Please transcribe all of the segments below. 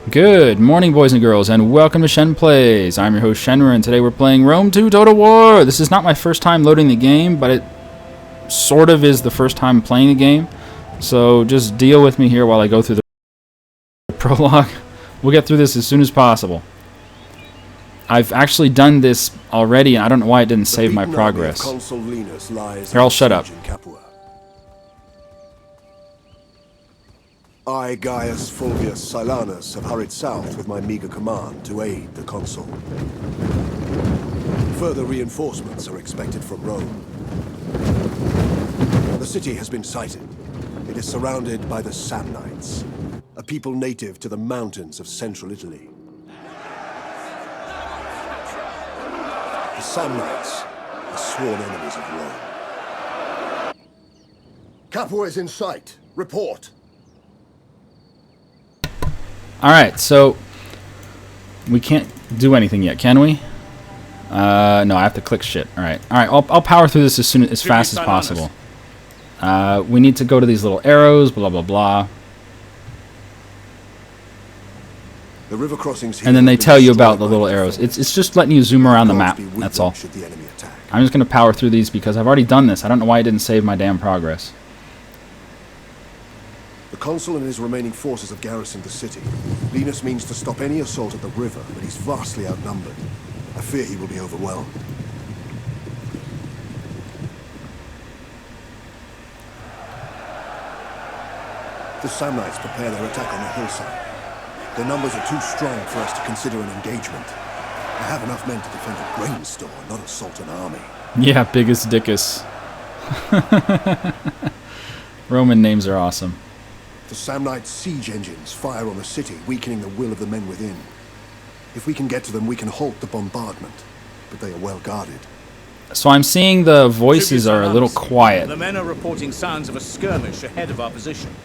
Good morning, boys and girls, and welcome to Shen Plays. I'm your host, Shenra, and today we're playing Rome 2 Total War. This is not my first time loading the game, but it sort of is the first time playing the game. So just deal with me here while I go through the prologue. We'll get through this as soon as possible. I've actually done this already, and I don't know why it didn't save my progress. Here, I'll shut up. I, Gaius Fulvius Silanus, have hurried south with my meager command to aid the consul. Further reinforcements are expected from Rome. The city has been sighted. It is surrounded by the Samnites, a people native to the mountains of central Italy. The Samnites are sworn enemies of Rome. Capua is in sight. Report. Alright, so we can't do anything yet, can we? No, I have to click shit. Alright, I'll power through this as fast as possible. We need to go to these little arrows, blah blah blah. The river crossings and then they tell you about the little arrows. It's just letting you zoom around the map, that's all. I'm just going to power through these because I've already done this. I don't know why it didn't save my damn progress. The consul and his remaining forces have garrisoned the city. Linus means to stop any assault at the river, but he's vastly outnumbered. I fear he will be overwhelmed. The Samnites prepare their attack on the hillside. Their numbers are too strong for us to consider an engagement. I have enough men to defend a grain store, not assault an army. Yeah, biggest dickus. Roman names are awesome. The Samnite siege engines fire on the city, weakening the will of the men within. If we can get to them, we can halt the bombardment, but they are well guarded. So I'm seeing the voices are a little quiet. The men are reporting sounds of a skirmish ahead of our position.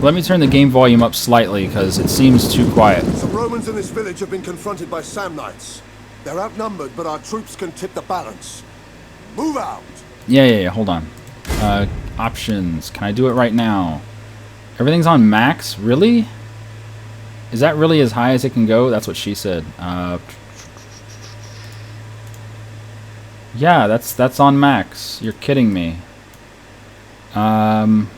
Let me turn the game volume up slightly, because it seems too quiet. Some Romans in this village have been confronted by Samnites. They're outnumbered, but our troops can tip the balance. Move out! Yeah, hold on. Options. Can I do it right now? Everything's on max? Really? Is that really as high as it can go? That's what she said. Yeah, that's on max. You're kidding me. Alright,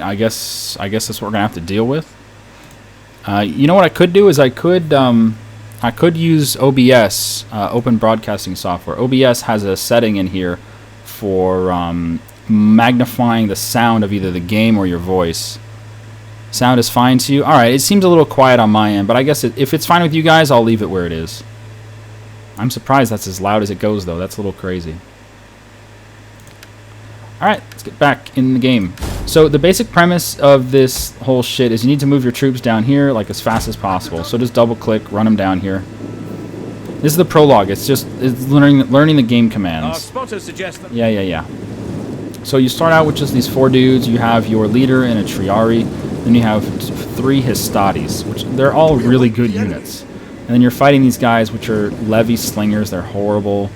I guess that's what we're gonna have to deal with. You know what I could do is I could use OBS, Open Broadcasting Software. OBS has a setting in here for magnifying the sound of either the game or your voice. Sound is fine to you? Alright, it seems a little quiet on my end, but I guess if it's fine with you guys, I'll leave it where it is. I'm surprised that's as loud as it goes, though. That's a little crazy. Alright, let's get back in the game. So the basic premise of this whole shit is you need to move your troops down here like as fast as possible. So just double click, run them down here. This is the prologue. It's learning the game commands. Our spotters suggest that Yeah. So you start out with just these 4 dudes. You have your leader and a triari. Then you have 3 histates, which they're all really good units. And then you're fighting these guys, which are levy slingers. They're horrible.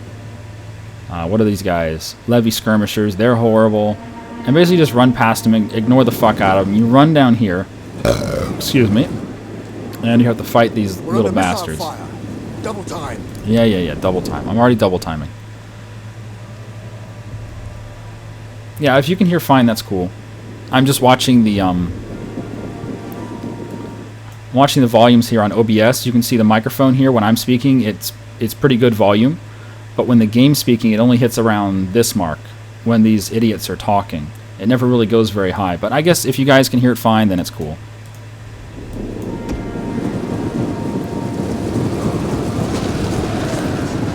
What are these guys? Levy skirmishers. They're horrible. And basically just run past them and ignore the fuck out of them. You run down here. Excuse me. And you have to fight these little bastards. Double time. Yeah, double time. I'm already double timing. Yeah, if you can hear fine, that's cool. I'm just watching the volumes here on OBS. You can see the microphone here when I'm speaking. It's pretty good volume. But when the game's speaking, it only hits around this mark when these idiots are talking. It never really goes very high. But I guess if you guys can hear it fine, then it's cool.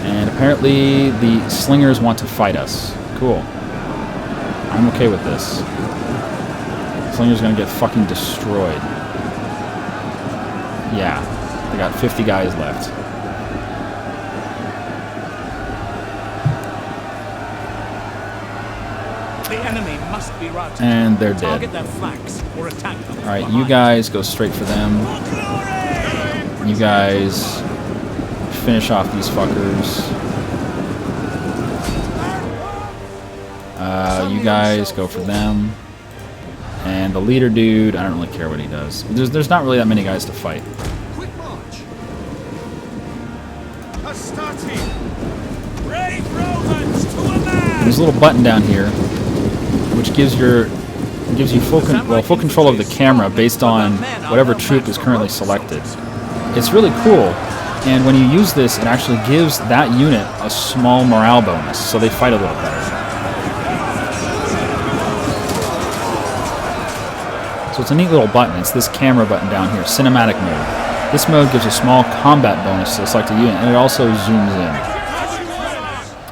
And apparently the slingers want to fight us. Cool. I'm okay with this. Slinger's gonna get fucking destroyed. Yeah. They got 50 guys left. the enemy must be routed. And they're dead. Target their flanks or attack them. Alright, you guys go straight for them. You guys finish off these fuckers. You guys go for them. And the leader dude, I don't really care what he does. There's not really that many guys to fight. Quick march! Brave Romans, to a man! There's a little button down here, which gives you full control of the camera based on whatever troop is currently selected. It's really cool, and when you use this, it actually gives that unit a small morale bonus, so they fight a little better. So it's a neat little button. It's this camera button down here, cinematic mode. This mode gives a small combat bonus to the selected unit, and it also zooms in.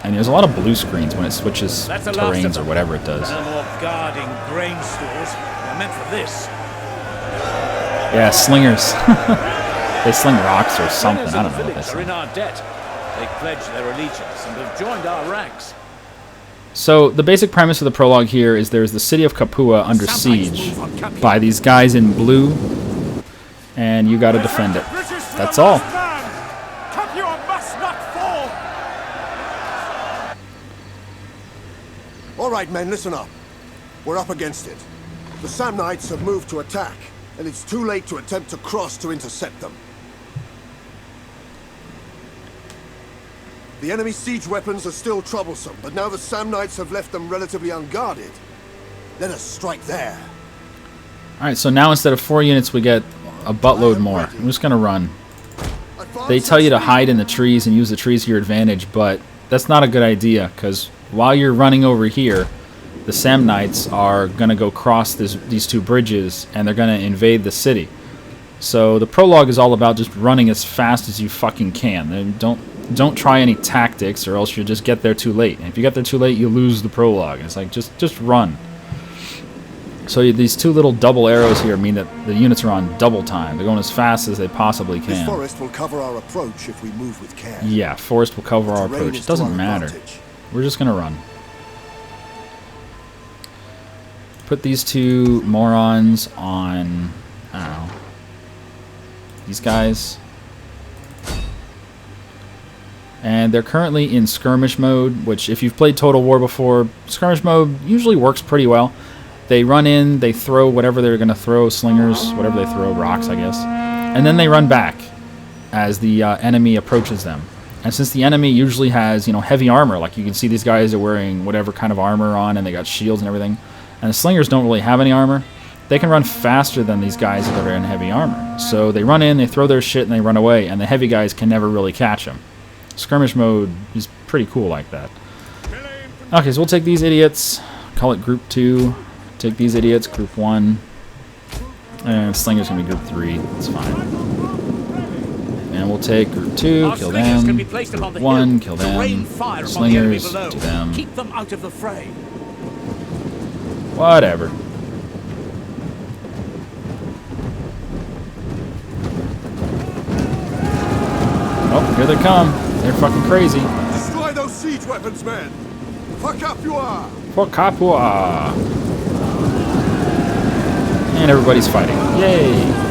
And there's a lot of blue screens when it switches terrains or whatever it does. No more guarding grain stores. They're meant for this. Yeah, slingers. They sling rocks or something. I don't know what they Are sling. in our debt. They pledged their allegiance and have joined our ranks. So the basic premise of the prologue here is there's the city of Capua under siege by these guys in blue, and you got to defend it. That's all. Capua must not fall. All right, men, listen up. We're up against it. The Samnites have moved to attack, and it's too late to attempt to cross to intercept them. The enemy's siege weapons are still troublesome, but now the Samnites have left them relatively unguarded. Let us strike there. Alright, so now instead of 4 units, we get a buttload more. I'm just going to run. They tell you to hide in the trees and use the trees to your advantage, but that's not a good idea, because while you're running over here, the Samnites are going to go cross these 2 bridges, and they're going to invade the city. So the prologue is all about just running as fast as you fucking can. And don't try any tactics, or else you'll just get there too late. And if you get there too late, you lose the prologue. It's like, just run. So these 2 little double arrows here mean that the units are on double time. They're going as fast as they possibly This can. forest will cover our approach if we move with care. Yeah, forest will cover our Terrain approach. is It to doesn't our matter. advantage. We're just going to run. Put these 2 morons on, I don't know, these guys. And they're currently in skirmish mode, which if you've played Total War before, skirmish mode usually works pretty well. They run in, they throw whatever they're going to throw, slingers, whatever they throw, rocks I guess, and then they run back as the enemy approaches them. And since the enemy usually has, heavy armor, like you can see these guys are wearing whatever kind of armor on, and they got shields and everything, and the slingers don't really have any armor, they can run faster than these guys that are in heavy armor. So they run in, they throw their shit, and they run away, and the heavy guys can never really catch them. Skirmish mode is pretty cool like that. Okay, so we'll take these idiots, call it Group 2, take these idiots, Group 1, and Slinger's going to be Group 3, that's fine. And we'll take Group 2, kill them, Group 1, kill them, Slingers, to them, Keep them out of the fray. whatever. Oh, here they come. They're fucking crazy. Destroy those siege weapons, men! For Capua! For Capua! And everybody's fighting. Yay!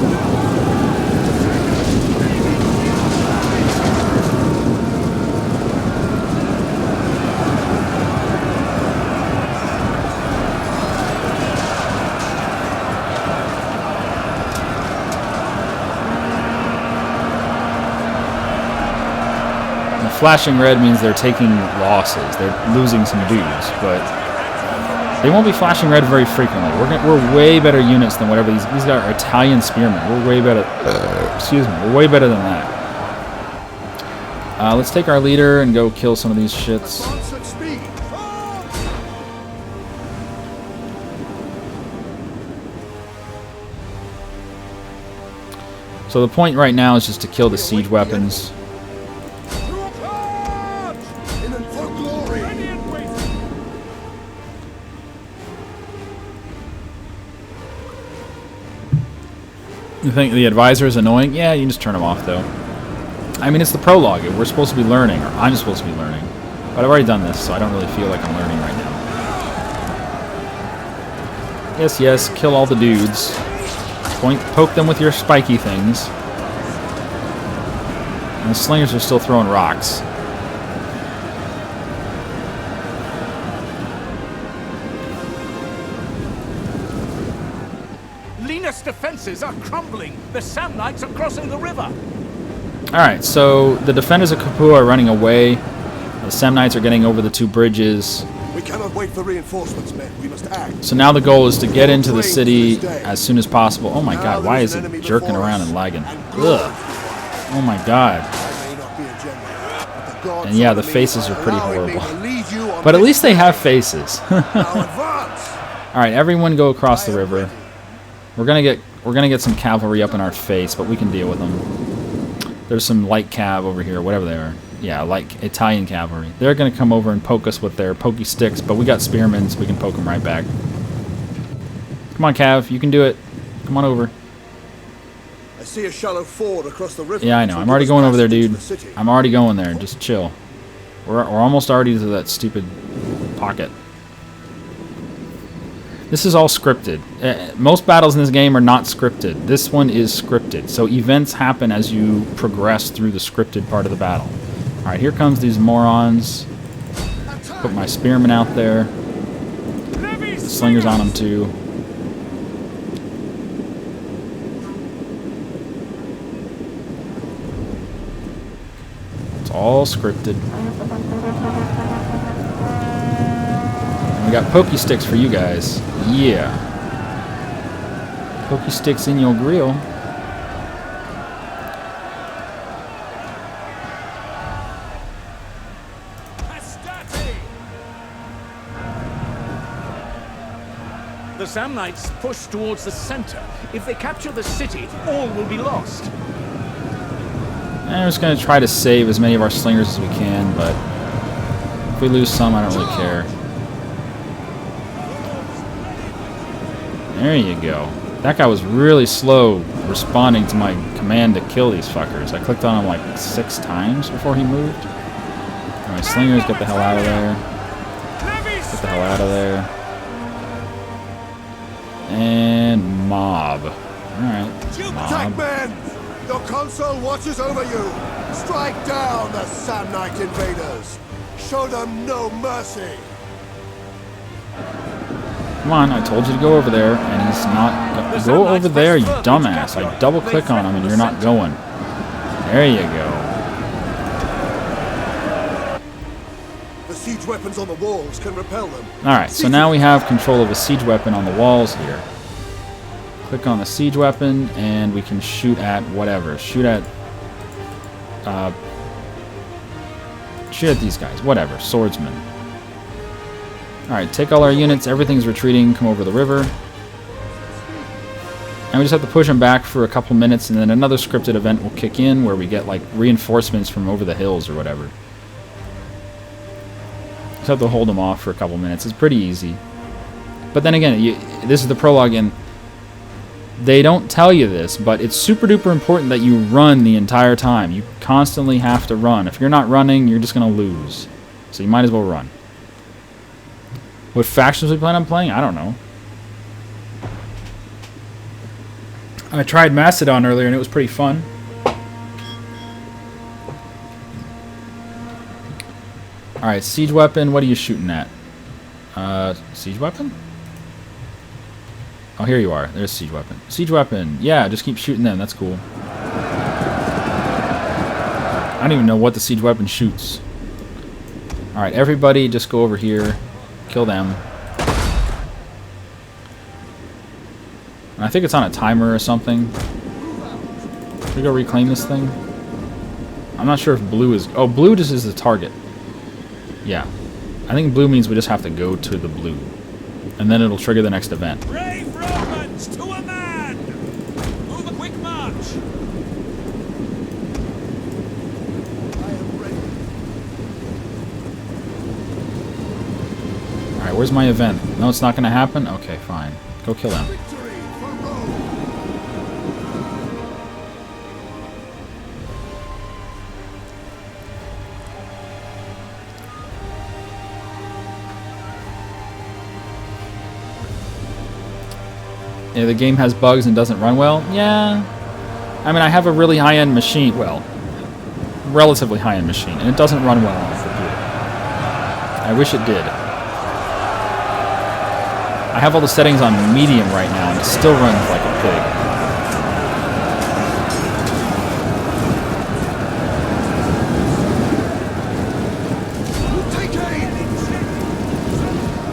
Flashing red means they're taking losses. They're losing some dudes, but they won't be flashing red very frequently. We're way better units than whatever these guys are. Italian spearmen. We're way better. Excuse me. We're way better than that. Let's take our leader and go kill some of these shits. So the point right now is just to kill the siege weapons. You think the advisor is annoying? Yeah, you can just turn him off, though. I mean, it's the prologue. We're supposed to be learning, or I'm supposed to be learning. But I've already done this, so I don't really feel like I'm learning right now. Yes, yes, kill all the dudes. Poke them with your spiky things. And the slingers are still throwing rocks. Venus' defenses are crumbling. The Samnites are crossing the river. Alright, so the defenders of Capua are running away. The Samnites are getting over the 2 bridges. We cannot wait for reinforcements, men. We must act. So now the goal is to get into the city as soon as possible. Oh my god, why is it jerking around and lagging? Ugh. Oh my god. And yeah, the faces are pretty horrible. But at least they have faces. Alright, everyone go across the river. We're gonna get some cavalry up in our face, but we can deal with them. There's some light cav over here, whatever they are. Yeah, like Italian cavalry. They're gonna come over and poke us with their pokey sticks, but we got spearmen, so we can poke them right back. Come on, Cav, you can do it. Come on over. I see a shallow ford across the river. Yeah, I know. I'm already going over there, dude. I'm already going there. Just chill. We're almost already to that stupid pocket. This is all scripted. Most battles in this game are not scripted. This one is scripted. So events happen as you progress through the scripted part of the battle. Alright, here comes these morons. Put my spearmen out there. The slingers on them too. It's all scripted. We got pokey sticks for you guys. Yeah. Pokey sticks in your grill. The Samnites push towards the center. If they capture the city, all will be lost. And we're just going to try to save as many of our slingers as we can, but if we lose some, I don't really care. There you go. That guy was really slow responding to my command to kill these fuckers. I clicked on him like 6 times before he moved. Alright, slingers, get the hell out of there. Get the hell out of there. And mob. Alright, Attack, mob. men! Your consul watches over you. Strike down the Samnite invaders. Show them no mercy. Come on, I told you to go over there, and he's not. Go over there, you dumbass. I double click on him, and you're not going. There you go. The siege weapons on the walls can repel them. Alright, so now we have control of a siege weapon on the walls here. Click on the siege weapon, and we can shoot at whatever. Shoot at these guys. Whatever. Swordsmen. Alright, take all our units. Everything's retreating. Come over the river. And we just have to push them back for a couple minutes, and then another scripted event will kick in where we get like reinforcements from over the hills or whatever. Just have to hold them off for a couple minutes. It's pretty easy. But then again, this is the prologue, and they don't tell you this, but it's super duper important that you run the entire time. You constantly have to run. If you're not running, you're just going to lose. So you might as well run. What factions we plan on playing? I don't know. I tried Macedon earlier and it was pretty fun. Alright, siege weapon. What are you shooting at? Siege weapon? Oh, here you are. There's siege weapon. Siege weapon. Yeah, just keep shooting them. That's cool. I don't even know what the siege weapon shoots. Alright, everybody just go over here. Kill them. And I think it's on a timer or something. Should we go reclaim this thing? I'm not sure if blue is... Oh, blue just is the target. Yeah. I think blue means we just have to go to the blue. And then it'll trigger the next event. Brave Romans, to a man! Move a quick march! Alright, where's my event? No, it's not going to happen? Okay, fine. Go kill them. Yeah, the game has bugs and doesn't run well? Yeah. I mean, I have a really high-end machine. Well, relatively high-end machine, and it doesn't run well on the computer. I wish it did. I have all the settings on medium right now, and it still runs like a pig.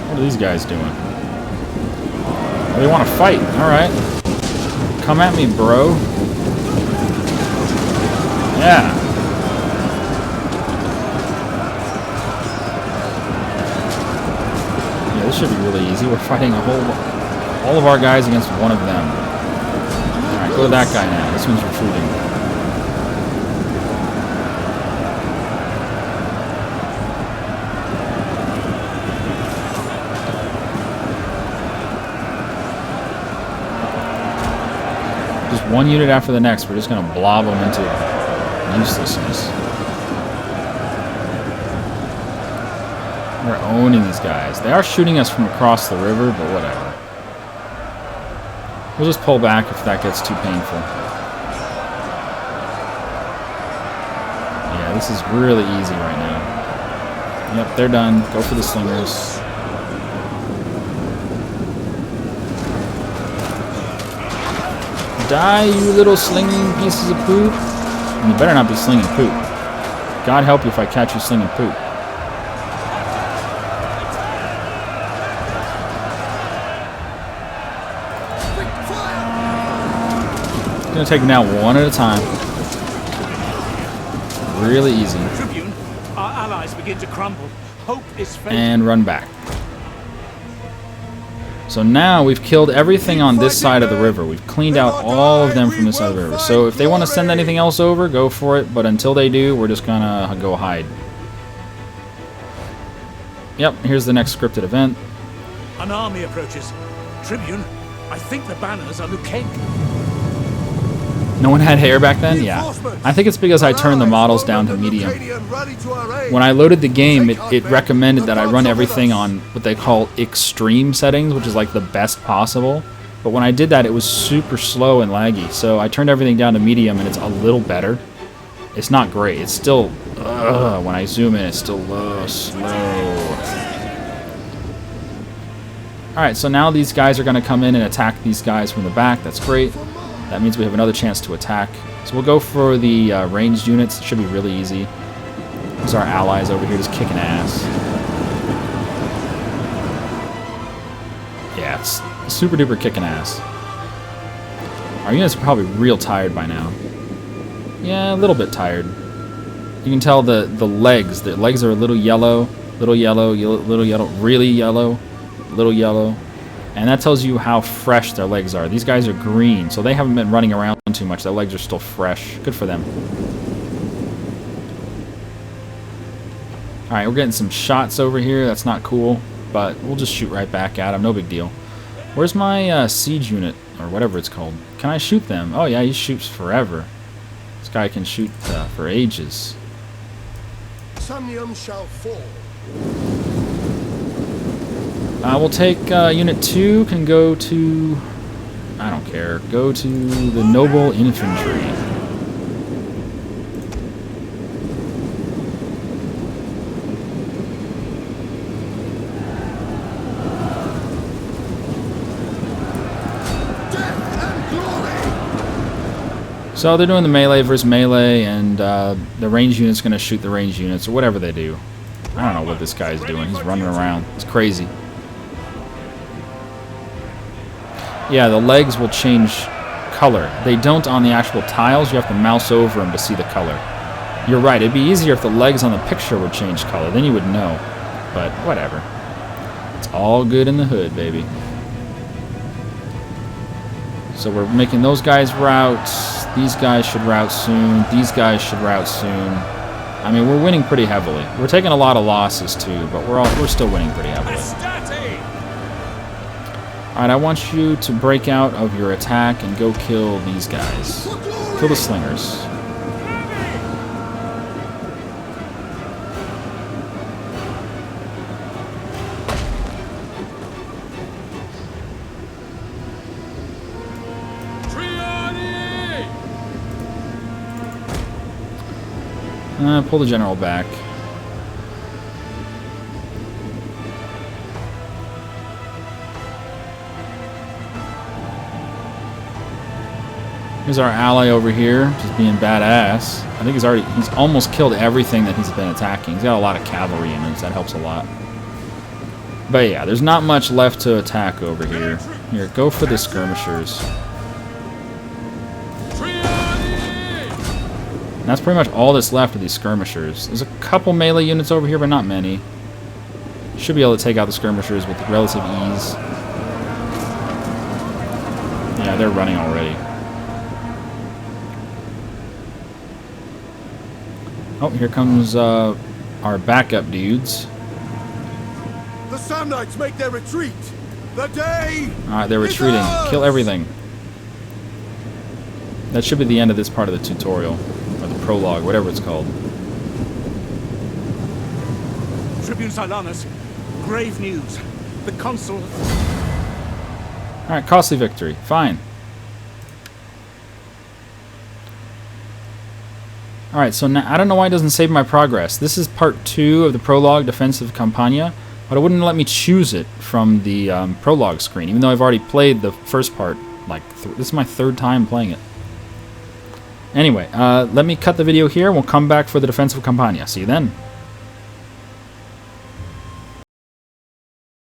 What are these guys doing? Oh, they want to fight. All right. Come at me, bro. Yeah. Yeah, this should be really easy. We're fighting all of our guys against one of them. All right, go to that guy now. This one's recruiting. Just one unit after the next. We're just going to blob them into uselessness. We're owning these guys. They are shooting us from across the river, but whatever. We'll just pull back if that gets too painful. Yeah, this is really easy right now. Yep, they're done. Go for the slingers. Die, you little slinging pieces of poop. And you better not be slinging poop. God help you if I catch you slinging poop. Gonna take them down one at a time. Really easy. Tribune, our allies begin to crumble. Hope is fading. And run back. So now we've killed everything on this side of the river. We've cleaned out all of them from this side of the river. So if they want to send anything else over, go for it. But until they do, we're just gonna go hide. Yep, here's the next scripted event. An army approaches. Tribune, I think the banners are Lucane. No one had hair back then? Yeah. I think it's because I turned the models down to medium. When I loaded the game, it recommended that I run everything on what they call extreme settings, which is like the best possible. But when I did that, it was super slow and laggy. So I turned everything down to medium, and it's a little better. It's not great. It's still, when I zoom in, it's still slow. Alright, so now these guys are going to come in and attack these guys from the back. That's great. That means we have another chance to attack. So we'll go for the ranged units. It should be really easy. These are our allies over here just kicking ass. Yeah, it's super duper kicking ass. Our units are probably real tired by now. Yeah, a little bit tired. You can tell the legs. The legs are a little yellow, little yellow, little yellow, really yellow, little yellow. And that tells you how fresh their legs are. These guys are green, so they haven't been running around too much. Their legs are still fresh. Good for them. Alright, we're getting some shots over here. That's not cool, but we'll just shoot right back at them. No big deal. Where's my siege unit, or whatever it's called? Can I shoot them? Oh yeah, he shoots forever. This guy can shoot for ages. Samnium shall fall. We'll take Unit 2, can go to... I don't care. Go to the Noble Infantry. So they're doing the melee versus melee, and the ranged unit's going to shoot the ranged units, or whatever they do. I don't know what this guy's doing. He's running around. It's crazy. Yeah, the legs will change color. They don't on the actual tiles. You have to mouse over them to see the color. You're right. It'd be easier if the legs on the picture would change color. Then you would know. But whatever. It's all good in the hood, baby. So we're making those guys route. These guys should route soon. These guys should route soon. I mean, we're winning pretty heavily. We're taking a lot of losses too, but we're still winning pretty heavily. Alright, I want you to break out of your attack and go kill these guys. Kill the slingers. Pull the general back. Here's our ally over here, just being badass. I think he's almost killed everything that he's been attacking. He's got a lot of cavalry units, that helps a lot. But yeah, there's not much left to attack over here. Here, go for the skirmishers. And that's pretty much all that's left of these skirmishers. There's a couple melee units over here, but not many. Should be able to take out the skirmishers with relative ease. Yeah, they're running already. Oh, here comes our backup dudes. The Samnites make their retreat. The day. Alright, they're retreating. Kill everything. That should be the end of this part of the tutorial. Or the prologue, whatever it's called. Tribune Silanus, grave news. The consul... Alright, costly victory. Fine. Alright, so now, I don't know why it doesn't save my progress. This is part 2 of the prologue, Defensive Campania, but it wouldn't let me choose it from the prologue screen, even though I've already played the first part. This is my 3rd time playing it. Anyway, let me cut the video here, and we'll come back for the Defensive Campania. See you then.